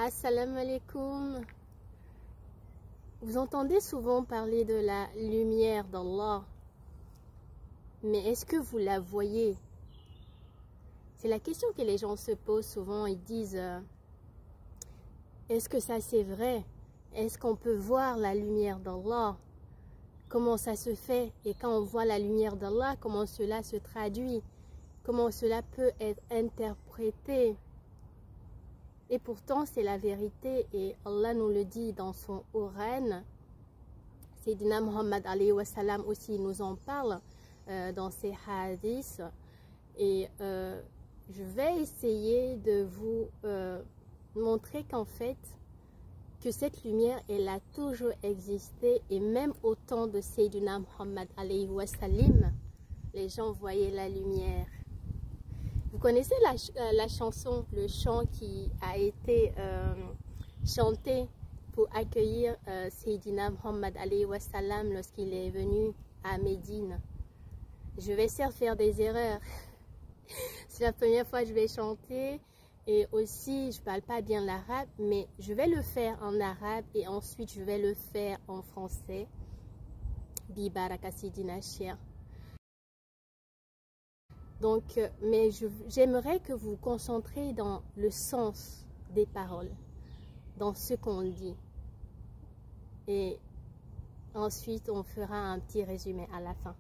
Assalamu alaikum. Vous entendez souvent parler de la lumière d'Allah, mais est-ce que vous la voyez? C'est la question que les gens se posent souvent. Ils disent est-ce que ça c'est vrai? Est-ce qu'on peut voir la lumière d'Allah? Comment ça se fait? Et quand on voit la lumière d'Allah, comment cela se traduit? Comment cela peut être interprété? Et pourtant, c'est la vérité et Allah nous le dit dans son Coran. Sayyidina Muhammad alayhi wa sallam aussi nous en parle dans ses hadiths. Et je vais essayer de vous montrer qu'en fait, que cette lumière, elle a toujours existé. Et même au temps de Sayyidina Muhammad alayhi wa sallam, les gens voyaient la lumière. Vous connaissez la chanson, le chant qui a été chanté pour accueillir Sayyidina Muhammad alayhi wa sallam lorsqu'il est venu à Médine. Je vais certes faire des erreurs. C'est la première fois que je vais chanter et aussi je ne parle pas bien l'arabe, mais je vais le faire en arabe et ensuite je vais le faire en français. Bi baraka Sayyidina Cheikh. Donc, mais j'aimerais que vous vous concentrez dans le sens des paroles, dans ce qu'on dit. Et ensuite, on fera un petit résumé à la fin.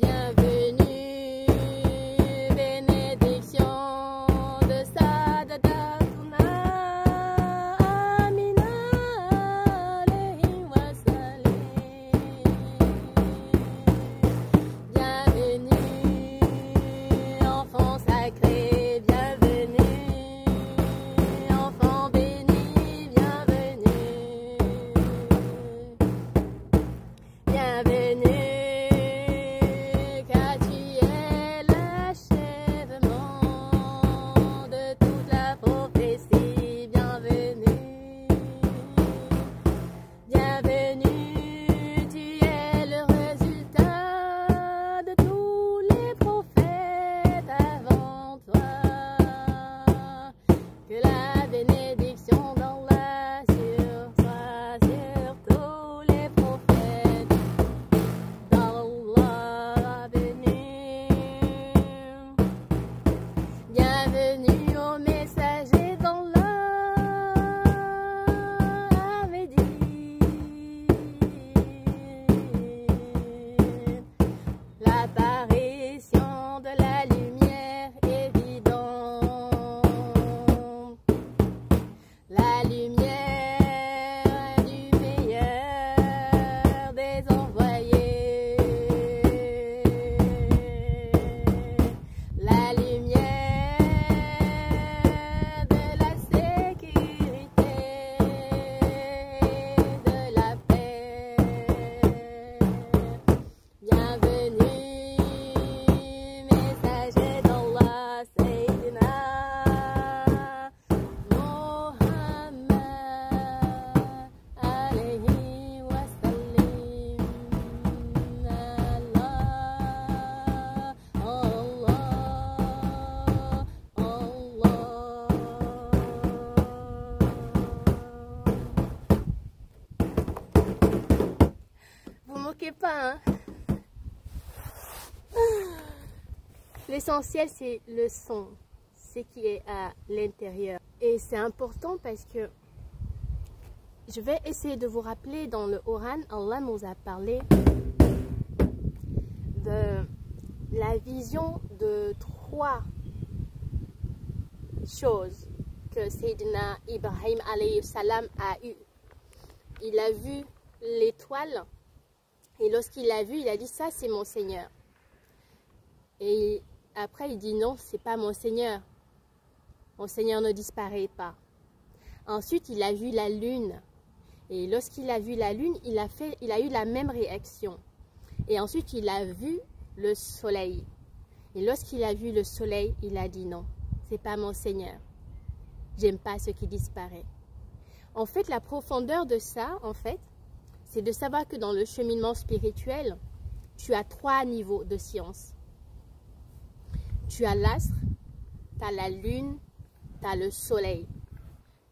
Bienvenue, bénédiction de Sadadatuna Amina alayhi wa sallam. Bienvenue, enfant sacré, bienvenue, enfant béni, bienvenue. Bienvenue. Bienvenue au messager d'Allah, Ahmedi. L'apparition de la lumière évidente, la lumière du meilleur des envoyés, la lumière pas, hein? L'essentiel c'est le son, ce qui est à l'intérieur, et c'est important parce que je vais essayer de vous rappeler dans le Coran, Allah nous a parlé de la vision de 3 choses que Sayyidina Ibrahim alayhi salam a eu. Il a vu l'étoile. Et lorsqu'il l'a vu, il a dit, ça c'est mon Seigneur. Et après il dit, non, c'est pas mon Seigneur. Mon Seigneur ne disparaît pas. Ensuite, il a vu la lune. Et lorsqu'il a vu la lune, il a eu la même réaction. Et ensuite, il a vu le soleil. Et lorsqu'il a vu le soleil, il a dit, non, c'est pas mon Seigneur. J'aime pas ce qui disparaît. En fait, la profondeur de ça, c'est de savoir que dans le cheminement spirituel, tu as 3 niveaux de science. Tu as l'astre, tu as la lune, tu as le soleil.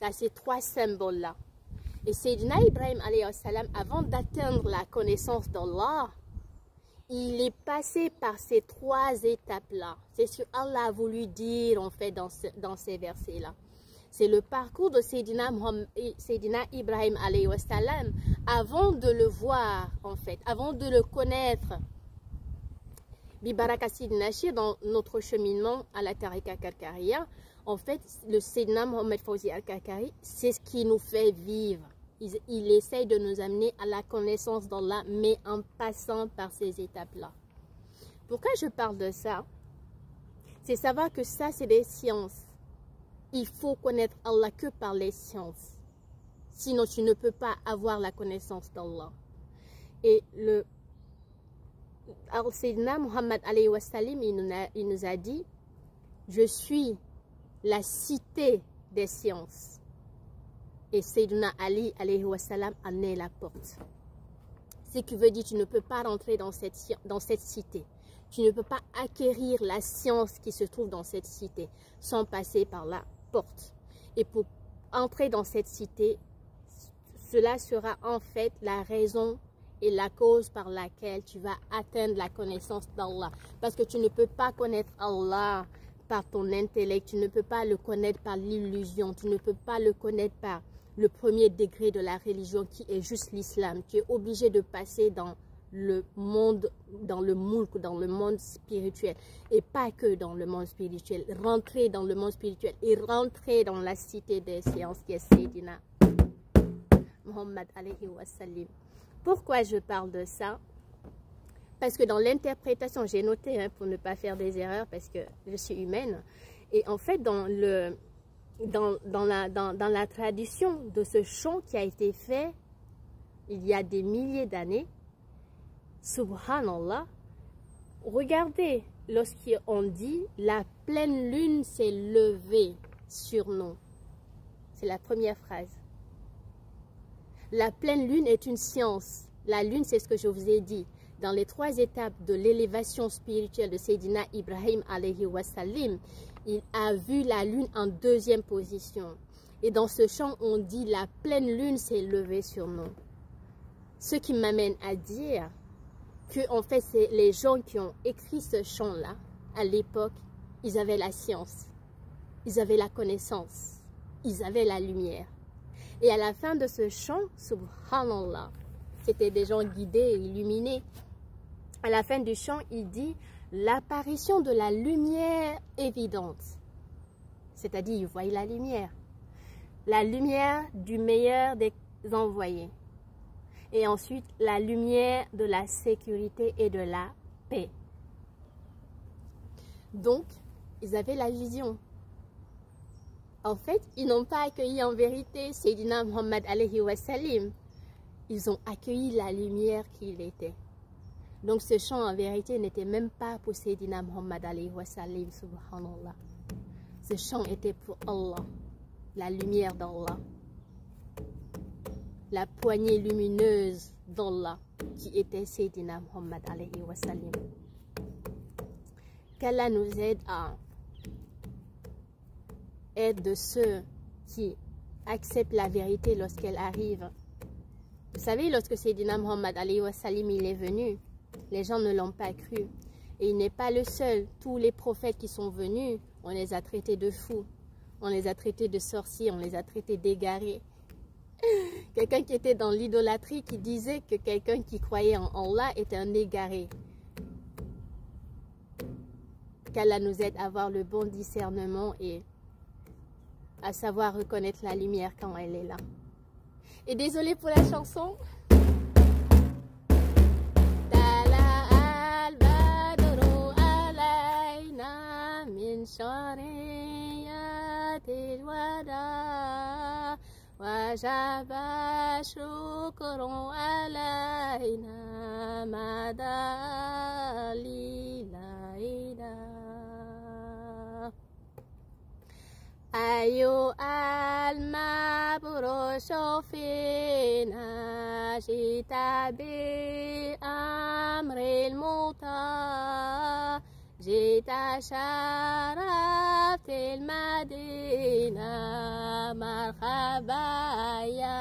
Tu as ces 3 symboles-là. Et Sayyidina Ibrahim, alayhi salam, avant d'atteindre la connaissance d'Allah, il est passé par ces 3 étapes-là. C'est ce qu'Allah a voulu dire, en fait, dans ces versets-là. C'est le parcours de Sayyidina Ibrahim alayhi wa salam avant de le voir, en fait, avant de le connaître. Bibaraka Sayyidina Nashir, dans notre cheminement à la Tariqa Karkariya, en fait, le Sayyidina Mohamed Fawzi al-Karkari, c'est ce qui nous fait vivre. Il essaye de nous amener à la connaissance d'Allah, mais en passant par ces étapes-là. Pourquoi je parle de ça? C'est savoir que ça, c'est des sciences. Il faut connaître Allah que par les sciences. Sinon, tu ne peux pas avoir la connaissance d'Allah. Et le Sayyidina Muhammad alayhi wa sallam, il nous a dit, je suis la cité des sciences. Et Sayyidina Ali alayhi wa sallam en est la porte. Ce qui veut dire que tu ne peux pas rentrer dans cette cité. Tu ne peux pas acquérir la science qui se trouve dans cette cité sans passer par la porte. Et pour entrer dans cette cité, cela sera en fait la raison et la cause par laquelle tu vas atteindre la connaissance d'Allah. Parce que tu ne peux pas connaître Allah par ton intellect, tu ne peux pas le connaître par l'illusion, tu ne peux pas le connaître par le premier degré de la religion qui est juste l'islam. Tu es obligé de passer dans le monde, dans le mulk, dans le monde spirituel, et pas que dans le monde spirituel, rentrer dans le monde spirituel et rentrer dans la cité des sciences qui est Sayyidina Muhammad alayhi wa sallam. Pourquoi je parle de ça? Parce que dans l'interprétation, j'ai noté pour ne pas faire des erreurs parce que je suis humaine, et en fait dans la tradition de ce chant qui a été fait il y a des milliers d'années, subhanallah, regardez, lorsqu'on dit la pleine lune s'est levée sur nous, c'est la première phrase. La pleine lune est une science. La lune, c'est ce que je vous ai dit. Dans les 3 étapes de l'élévation spirituelle de Sayyidina Ibrahim alayhi wa sallam, il a vu la lune en 2e position. Et dans ce chant, on dit la pleine lune s'est levée sur nous. Ce qui m'amène à dire que en fait, c'est les gens qui ont écrit ce chant-là, à l'époque, ils avaient la science, ils avaient la connaissance, ils avaient la lumière. Et à la fin de ce chant, subhanallah, c'était des gens guidés et illuminés. À la fin du chant, il dit l'apparition de la lumière évidente. C'est-à-dire, il voyait la lumière du meilleur des envoyés. Et ensuite, la lumière de la sécurité et de la paix. Donc, ils avaient la vision. En fait, ils n'ont pas accueilli en vérité Sayyidina Muhammad alayhi wa sallam. Ils ont accueilli la lumière qu'il était. Donc ce chant en vérité n'était même pas pour Sayyidina Muhammad alayhi wa sallam, subhanallah. Ce chant était pour Allah, la lumière d'Allah, la poignée lumineuse d'Allah qui était Sayyidina Muhammad alayhi wa sallam. Qu'Allah nous aide à être de ceux qui acceptent la vérité lorsqu'elle arrive. Vous savez, lorsque Sayyidina Muhammad alayhi wa sallam il est venu, les gens ne l'ont pas cru. Et il n'est pas le seul. Tous les prophètes qui sont venus, on les a traités de fous. On les a traités de sorciers, on les a traités d'égarés. Quelqu'un qui était dans l'idolâtrie qui disait que quelqu'un qui croyait en Allah était un égaré. Qu'Allah nous aide à avoir le bon discernement et à savoir reconnaître la lumière quand elle est là. Et désolé pour la chanson. وجب شكر علينا مدى ليلنا أيها المبروش فينا جئت بأمر المطاع جئت شرفت المدينة مرحبا يا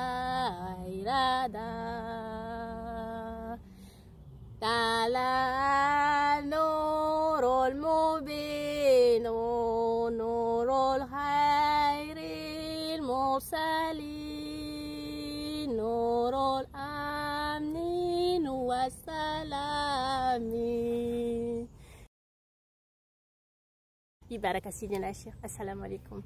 عرادا طلع النور المبين نور الخير المرسلين نور الأمن والسلام ببركة سيدنا الشيخ. السلام عليكم.